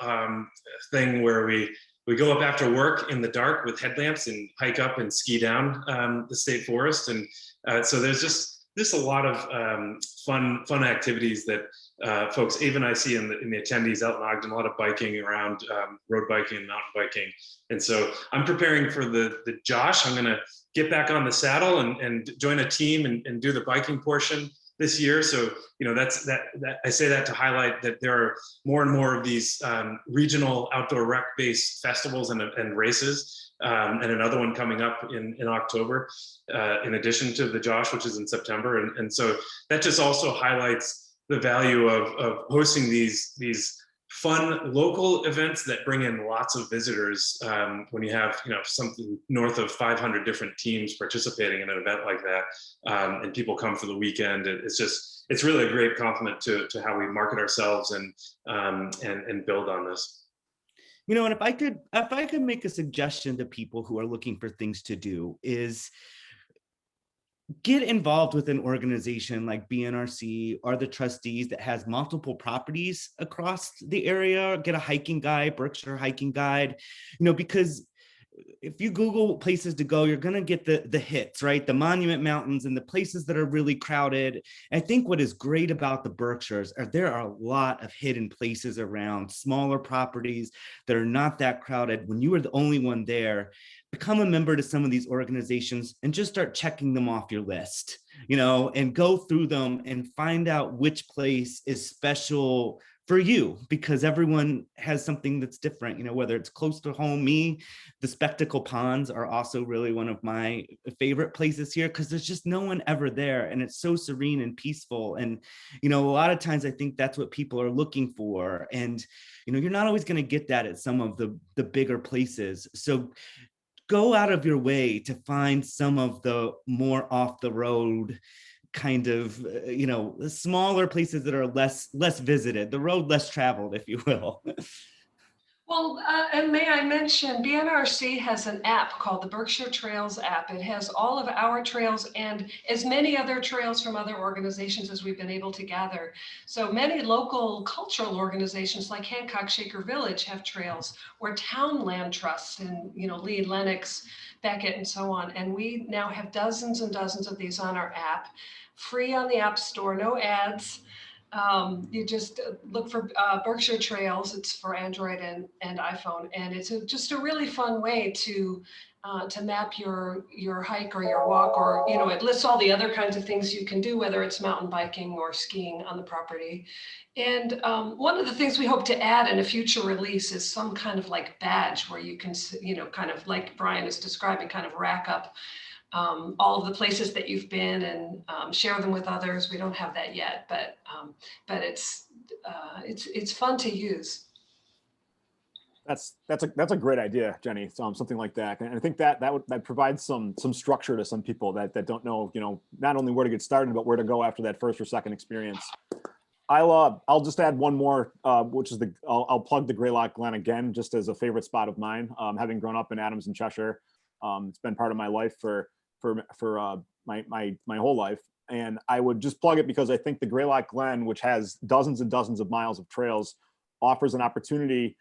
thing where we go up after work in the dark with headlamps and hike up and ski down the state forest. And so there's just a lot of fun activities that folks, even I see in the attendees out in Ogden, a lot of biking around, road biking and mountain biking. And so I'm preparing for the Josh. I'm gonna get back on the saddle and join a team and do the biking portion this year. So, that's that I say that to highlight that there are more and more of these regional outdoor rec-based festivals and races, and another one coming up in October, in addition to the Josh, which is in September. And so that just also highlights the value of hosting these fun local events that bring in lots of visitors. When you have, something north of 500 different teams participating in an event like that, and people come for the weekend, it's really a great compliment to how we market ourselves and build on this. And if I could make a suggestion to people who are looking for things to do, is get involved with an organization like BNRC or the Trustees that has multiple properties across the area. Get a hiking guide, Berkshire hiking guide, because if you Google places to go, you're going to get the hits, right? The Monument Mountains and the places that are really crowded. I think what is great about the Berkshires are there are a lot of hidden places around, smaller properties that are not that crowded. When you are the only one there, become a member to some of these organizations and just start checking them off your list, and go through them and find out which place is special for you, because everyone has something that's different, whether it's close to home. The Spectacle Ponds are also really one of my favorite places here, because there's just no one ever there, and it's so serene and peaceful. And a lot of times I think that's what people are looking for, and you're not always going to get that at some of the bigger places. So go out of your way to find some of the more off the road kind of, smaller places that are less visited, the road less traveled, if you will. Well, and may I mention, BNRC has an app called the Berkshire Trails App. It has all of our trails and as many other trails from other organizations as we've been able to gather. So many local cultural organizations like Hancock Shaker Village have trails, or town land trusts in, Lee, Lenox, Beckett, and so on. And we now have dozens and dozens of these on our app, free on the App Store, no ads. You just look for Berkshire Trails. It's for Android and iPhone, and it's just a really fun way to map your hike or your walk, or it lists all the other kinds of things you can do, whether it's mountain biking or skiing on the property. And one of the things we hope to add in a future release is some kind of like badge where you can, kind of like Brian is describing, kind of rack up all of the places that you've been and share them with others. We don't have that yet, but it's fun to use. That's a great idea, Jenny. Something like that, and I think that provides some structure to some people that don't know, not only where to get started, but where to go after that first or second experience. I'll just add one more, which is I'll plug the Greylock Glen again, just as a favorite spot of mine. Having grown up in Adams and Cheshire, it's been part of my life for my whole life. And I would just plug it because I think the Greylock Glen, which has dozens and dozens of miles of trails, offers an opportunity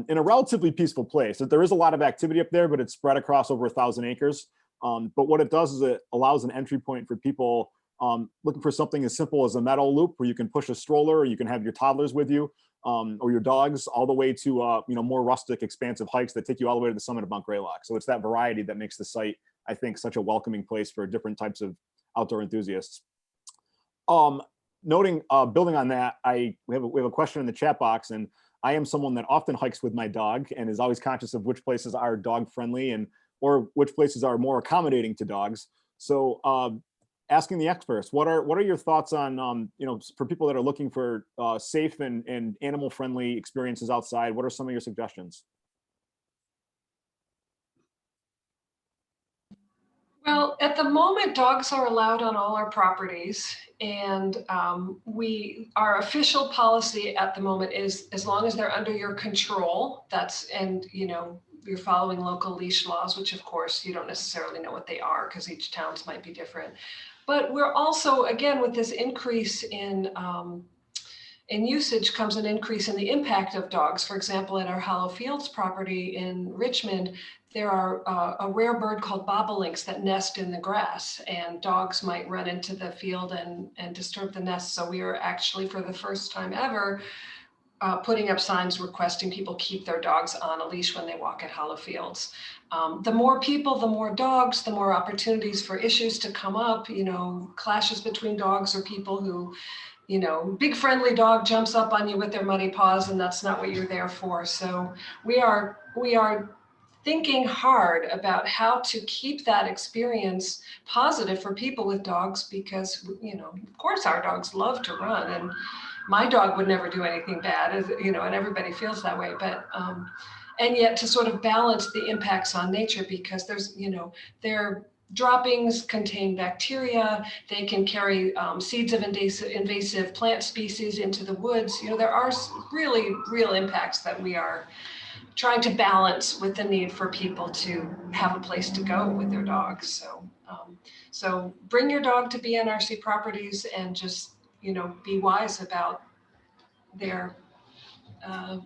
in a relatively peaceful place. There is a lot of activity up there, but it's spread across over 1,000 acres. But what it does is it allows an entry point for people looking for something as simple as a meadow loop where you can push a stroller, or you can have your toddlers with you, or your dogs, all the way to more rustic, expansive hikes that take you all the way to the summit of Mount Greylock. So it's that variety that makes the site, I think, such a welcoming place for different types of outdoor enthusiasts. Building on that, we have a question in the chat box, and I am someone that often hikes with my dog and is always conscious of which places are dog friendly or which places are more accommodating to dogs. So asking the experts, what are your thoughts on for people that are looking for safe and animal friendly experiences outside? What are some of your suggestions? Well, at the moment, dogs are allowed on all our properties, and our official policy at the moment is as long as they're under your control, you're following local leash laws, which of course you don't necessarily know what they are because each town's might be different. But we're also, again, with this increase in usage comes an increase in the impact of dogs. For example, at our Hollow Fields property in Richmond, there are a rare bird called bobolinks that nest in the grass, and dogs might run into the field and disturb the nest. So we are actually, for the first time ever, putting up signs requesting people keep their dogs on a leash when they walk at Hollow Fields. The more people, the more dogs, the more opportunities for issues to come up, clashes between dogs or people who, big friendly dog jumps up on you with their muddy paws, and that's not what you're there for. So we are thinking hard about how to keep that experience positive for people with dogs, because, of course our dogs love to run, and my dog would never do anything bad, as you know, and everybody feels that way. But and yet to sort of balance the impacts on nature, because there's, you know, their droppings contain bacteria. They can carry seeds of invasive plant species into the woods. You know, there are really real impacts that we are trying to balance with the need for people to have a place to go with their dogs. So bring your dog to BNRC properties and just, you know, be wise about their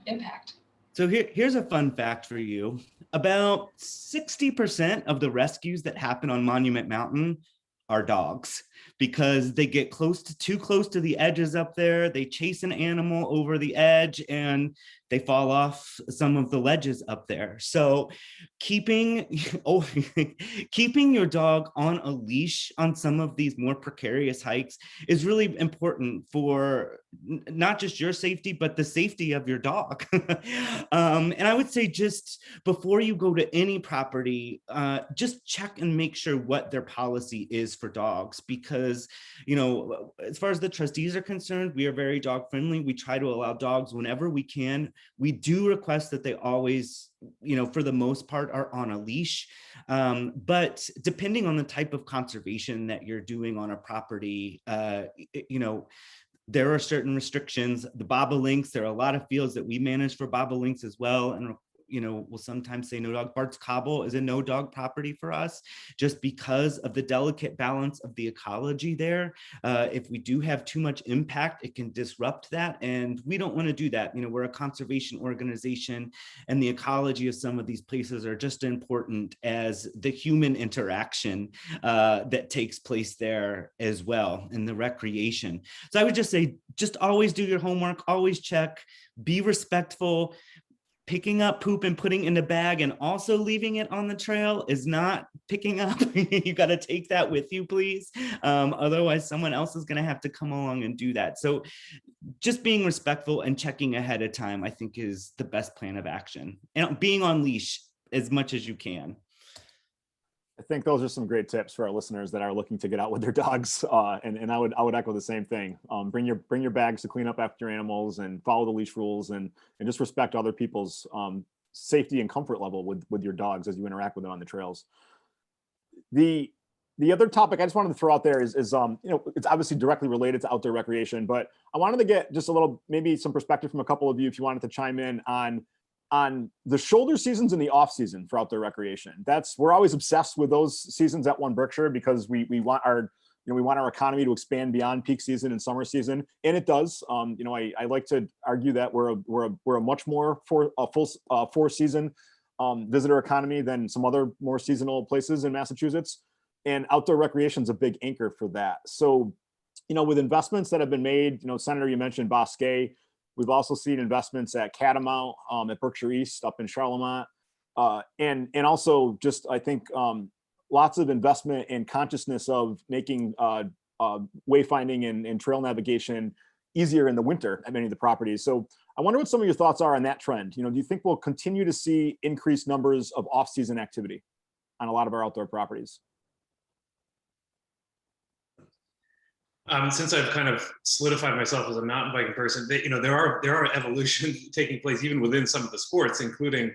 impact. So here's a fun fact for you. About 60% of the rescues that happen on Monument Mountain are dogs, because they get too close to the edges up there. They chase an animal over the edge and they fall off some of the ledges up there. So keeping your dog on a leash on some of these more precarious hikes is really important for not just your safety, but the safety of your dog. And I would say, just before you go to any property, just check and make sure what their policy is for dogs, because, you know, as far as the trustees are concerned, we are very dog friendly. We try to allow dogs whenever we can. We do request that they always, you know, for the most part, are on a leash. But depending on the type of conservation that you're doing on a property, you know, there are certain restrictions. The bobolinks, there are a lot of fields that we manage for bobolinks as well, and you know, we'll sometimes say no dog. Bart's Cobble is a no dog property for us, just because of the delicate balance of the ecology there. If we do have too much impact, it can disrupt that, and we don't want to do that. You know, we're a conservation organization, and the ecology of some of these places are just as important as the human interaction that takes place there as well, and the recreation. So I would just say, just always do your homework, always check, be respectful. Picking up poop and putting in a bag and also leaving it on the trail is not picking up. You got to take that with you, please. Otherwise, someone else is going to have to come along and do that. So just being respectful and checking ahead of time, I think, is the best plan of action. And being on leash as much as you can. I think those are some great tips for our listeners that are looking to get out with their dogs. And I would echo the same thing. Bring your bags to clean up after your animals, and follow the leash rules, and just respect other people's safety and comfort level with your dogs as you interact with them on the trails. The other topic I just wanted to throw out there is you know, it's obviously directly related to outdoor recreation, but I wanted to get just a little, maybe some perspective from a couple of you, if you wanted to chime in on the shoulder seasons and the off season for outdoor recreation. We're always obsessed with those seasons at One Berkshire, because we want our, you know, we want our economy to expand beyond peak season and summer season, and it does. You know, I like to argue that we're a much more full 4 season visitor economy than some other more seasonal places in Massachusetts, and outdoor recreation is a big anchor for that. So, you know, with investments that have been made, you know, Senator, you mentioned Bosque. We've also seen investments at Catamount, at Berkshire East up in Charlemont, and also just, I think, lots of investment and consciousness of making wayfinding and trail navigation easier in the winter at many of the properties. So I wonder what some of your thoughts are on that trend. You know, do you think we'll continue to see increased numbers of off-season activity on a lot of our outdoor properties? Since I've kind of solidified myself as a mountain biking person, you know, there are evolution taking place even within some of the sports, including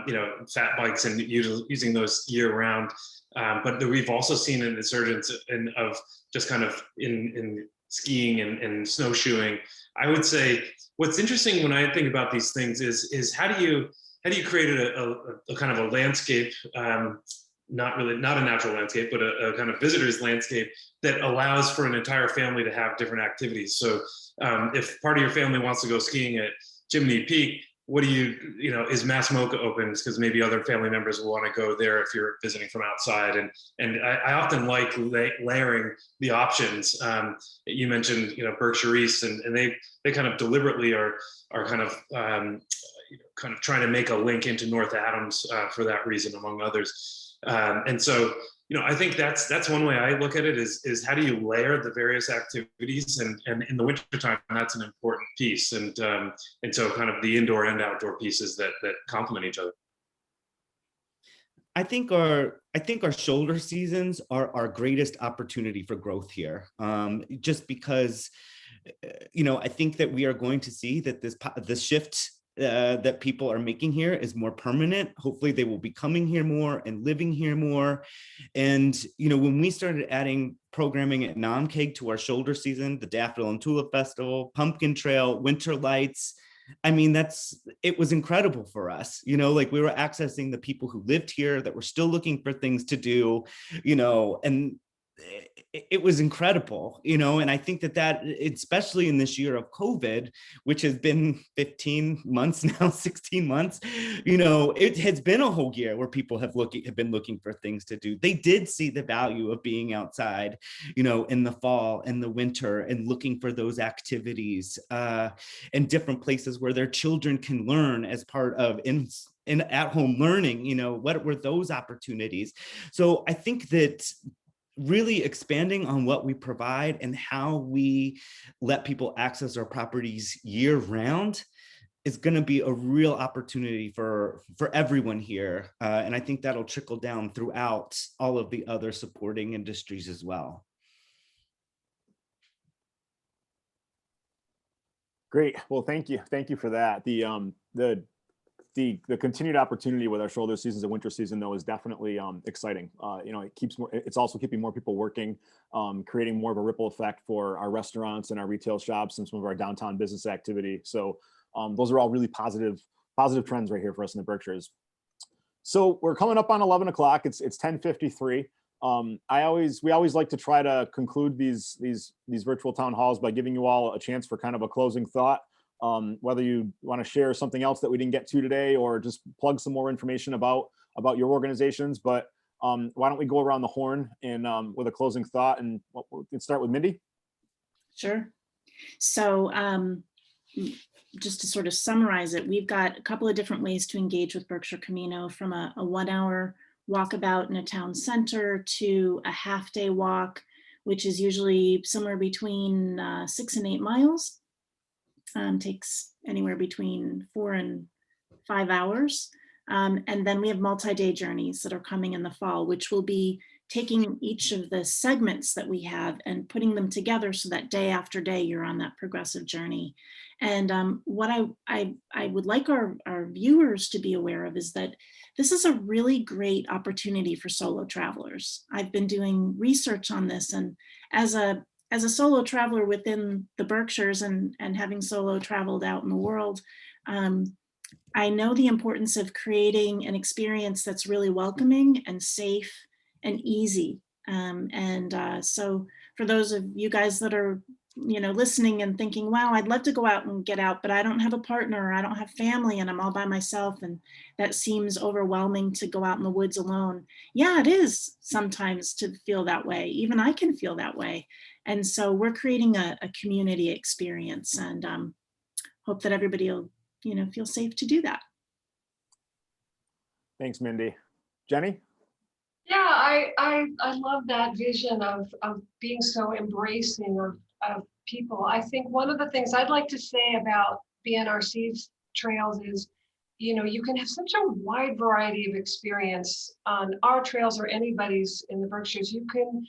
you know, fat bikes and using those year round. But we've also seen an insurgence of just kind of in skiing and snowshoeing. I would say what's interesting when I think about these things is how do you create a kind of a landscape, not a natural landscape, but a kind of visitor's landscape that allows for an entire family to have different activities. So if part of your family wants to go skiing at Chimney Peak, what do you know, is Massimoka open? Because maybe other family members will want to go there if you're visiting from outside. And I often like layering the options. You mentioned, you know, Berkshire East, and they kind of deliberately are kind of kind of trying to make a link into North Adams for that reason, among others. And so, you know, I think that's one way I look at it is how do you layer the various activities, and in the wintertime, that's an important piece. And so kind of the indoor and outdoor pieces that complement each other. I think our shoulder seasons are our greatest opportunity for growth here, just because I think that we are going to see that this shift that people are making here is more permanent. Hopefully they will be coming here more and living here more. And, when we started adding programming at Namkeg to our shoulder season, the Daffodil and Tulip Festival, Pumpkin Trail, Winter Lights, I mean, it was incredible for us, like we were accessing the people who lived here that were still looking for things to do, and it was incredible, and I think that especially in this year of COVID, which has been 15 months now, 16 months, it has been a whole year where people have been looking for things to do. They did see the value of being outside, in the fall and the winter, and looking for those activities and different places where their children can learn as part of in at-home learning. What were those opportunities? So I think that really expanding on what we provide and how we let people access our properties year round is going to be a real opportunity for everyone here. And I think that'll trickle down throughout all of the other supporting industries as well. Great. Well, thank you. Thank you for that. The continued opportunity with our shoulder seasons and winter season, though, is definitely exciting. It's also keeping more people working, creating more of a ripple effect for our restaurants and our retail shops and some of our downtown business activity. So those are all really positive trends right here for us in the Berkshires. So we're coming up on 11 o'clock. It's 10:53. We always like to try to conclude these virtual town halls by giving you all a chance for kind of a closing thought. Whether you want to share something else that we didn't get to today, or just plug some more information about your organizations. But why don't we go around the horn and with a closing thought, and we can start with Mindy. Sure. So just to sort of summarize it, we've got a couple of different ways to engage with Berkshire Camino, from a 1 hour walkabout in a town center to a half-day walk, which is usually somewhere between 6 and 8 miles. Takes anywhere between 4 and 5 hours. And then we have multi-day journeys that are coming in the fall, which will be taking each of the segments that we have and putting them together so that day after day you're on that progressive journey. And what I would like our viewers to be aware of is that this is a really great opportunity for solo travelers. I've been doing research on this, and as a solo traveler within the Berkshires and having solo traveled out in the world, I know the importance of creating an experience that's really welcoming and safe and easy. So for those of you guys that are, listening and thinking, wow, I'd love to go out and get out, but I don't have a partner, or I don't have family, and I'm all by myself, and that seems overwhelming to go out in the woods alone. Yeah, it is sometimes to feel that way. Even I can feel that way. And so we're creating a community experience, and hope that everybody will, feel safe to do that. Thanks, Mindy. Jenny? Yeah, I love that vision of being so embracing of people. I think one of the things I'd like to say about BNRC's trails is, you can have such a wide variety of experience on our trails or anybody's in the Berkshires. You can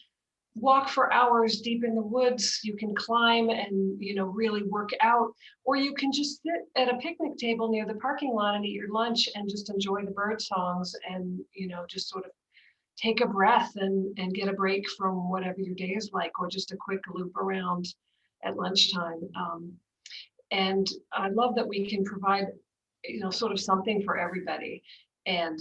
walk for hours deep in the woods, you can climb and really work out, or you can just sit at a picnic table near the parking lot and eat your lunch and just enjoy the bird songs and just sort of take a breath and get a break from whatever your day is like, or just a quick loop around at lunchtime. And I love that we can provide sort of something for everybody, and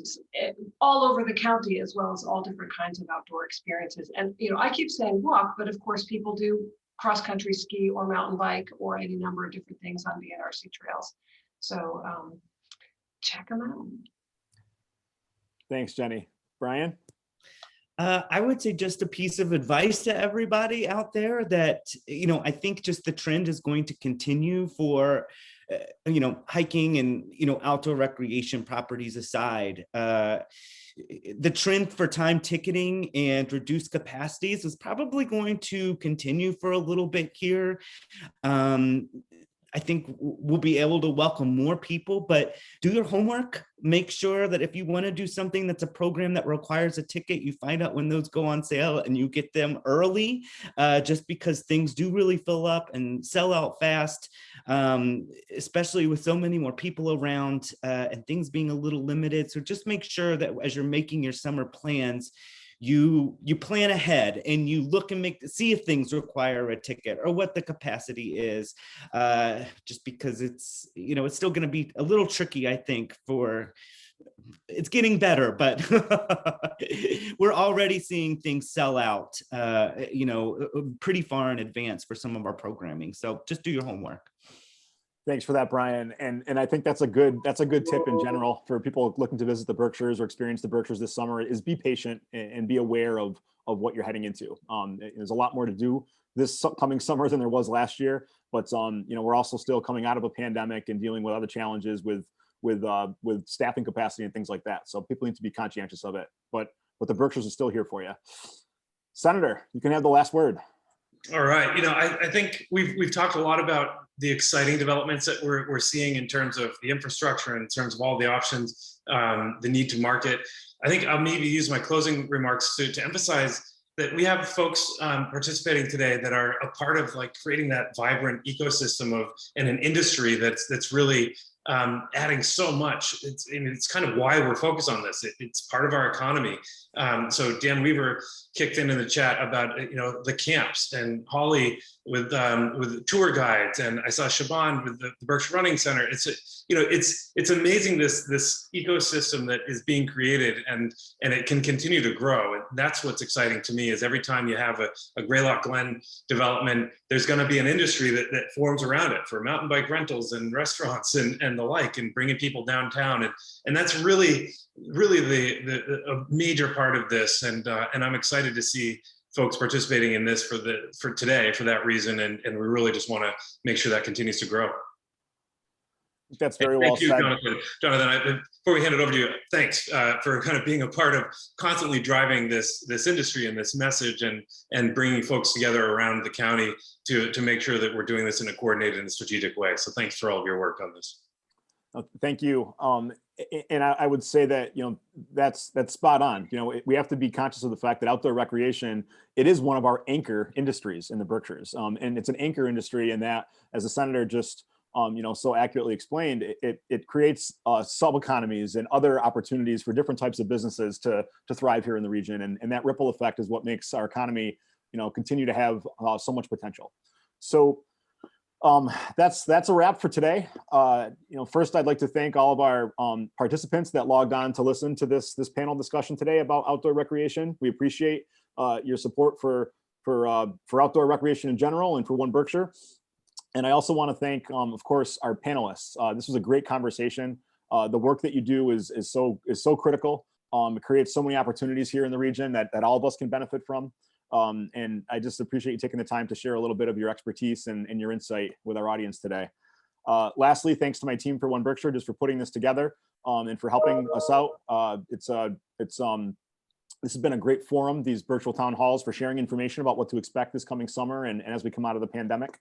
all over the county, as well as all different kinds of outdoor experiences. And I keep saying walk, but of course people do cross-country ski or mountain bike or any number of different things on BNRC trails. So check them out. Thanks, Jenny. Brian? I would say just a piece of advice to everybody out there that, I think just the trend is going to continue for, hiking and, outdoor recreation properties aside. The trend for time ticketing and reduced capacities is probably going to continue for a little bit here. I think we'll be able to welcome more people, but do your homework. Make sure that if you want to do something that's a program that requires a ticket, you find out when those go on sale and you get them early, just because things do really fill up and sell out fast, especially with so many more people around and things being a little limited. So just make sure that as you're making your summer plans, you plan ahead and you look and see if things require a ticket or what the capacity is, just because it's still going to be a little tricky, I think. It's getting better, but we're already seeing things sell out pretty far in advance for some of our programming. So just do your homework. Thanks for that, Brian. And I think that's a good tip in general for people looking to visit the Berkshires or experience the Berkshires this summer, is be patient and be aware of what you're heading into. There's a lot more to do this coming summer than there was last year, but we're also still coming out of a pandemic and dealing with other challenges with staffing capacity and things like that. So people need to be conscientious of it. But the Berkshires are still here for you. Senator, you can have the last word. All right. I think we've talked a lot about the exciting developments that we're seeing in terms of the infrastructure, in terms of all the options, the need to market. I think I'll maybe use my closing remarks to emphasize that we have folks participating today that are a part of creating that vibrant ecosystem and an industry that's really adding so much. It's kind of why we're focused on this. It's part of our economy. So Dan Weaver kicked in the chat about the camps, and Holly with tour guides, and I saw Shaban with the Berkshire Running Center. It's amazing this ecosystem that is being created, and it can continue to grow. And that's what's exciting to me, is every time you have a Greylock Glen development, there's going to be an industry that forms around it for mountain bike rentals and restaurants and the like, and bringing people downtown. And that's really a major part of this. And I'm excited to see folks participating in this for today for that reason. And we really just want to make sure that continues to grow. That's very well said. Thank you, Jonathan. Before we hand it over to you, thanks for kind of being a part of constantly driving this industry and this message, and bringing folks together around the county to make sure that we're doing this in a coordinated and strategic way. So thanks for all of your work on this. Thank you. And I would say that, that's spot on. We have to be conscious of the fact that outdoor recreation, it is one of our anchor industries in the Berkshires. And it's an anchor industry in that, as the senator just so accurately explained, it creates sub-economies and other opportunities for different types of businesses to thrive here in the region. And that ripple effect is what makes our economy, continue to have so much potential. So that's a wrap for today. First, I'd like to thank all of our participants that logged on to listen to this panel discussion today about outdoor recreation. We appreciate your support for outdoor recreation in general and for One Berkshire. And I also want to thank, of course, our panelists. This was a great conversation. The work that you do is so critical. It creates so many opportunities here in the region that all of us can benefit from. And I just appreciate you taking the time to share a little bit of your expertise and your insight with our audience today. Lastly, thanks to my team for One Berkshire just for putting this together and for helping us out. This has been a great forum, these virtual town halls, for sharing information about what to expect this coming summer and as we come out of the pandemic.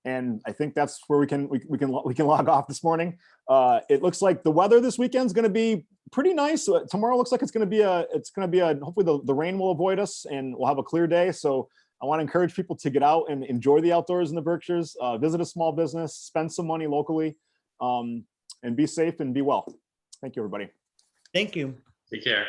And I think that's where we can log off this morning. It looks like the weather this weekend is going to be pretty nice. Tomorrow looks like it's going to be hopefully the rain will avoid us and we'll have a clear day. So I want to encourage people to get out and enjoy the outdoors in the Berkshires, visit a small business, spend some money locally, and be safe and be well. Thank you, everybody. Thank you. Take care.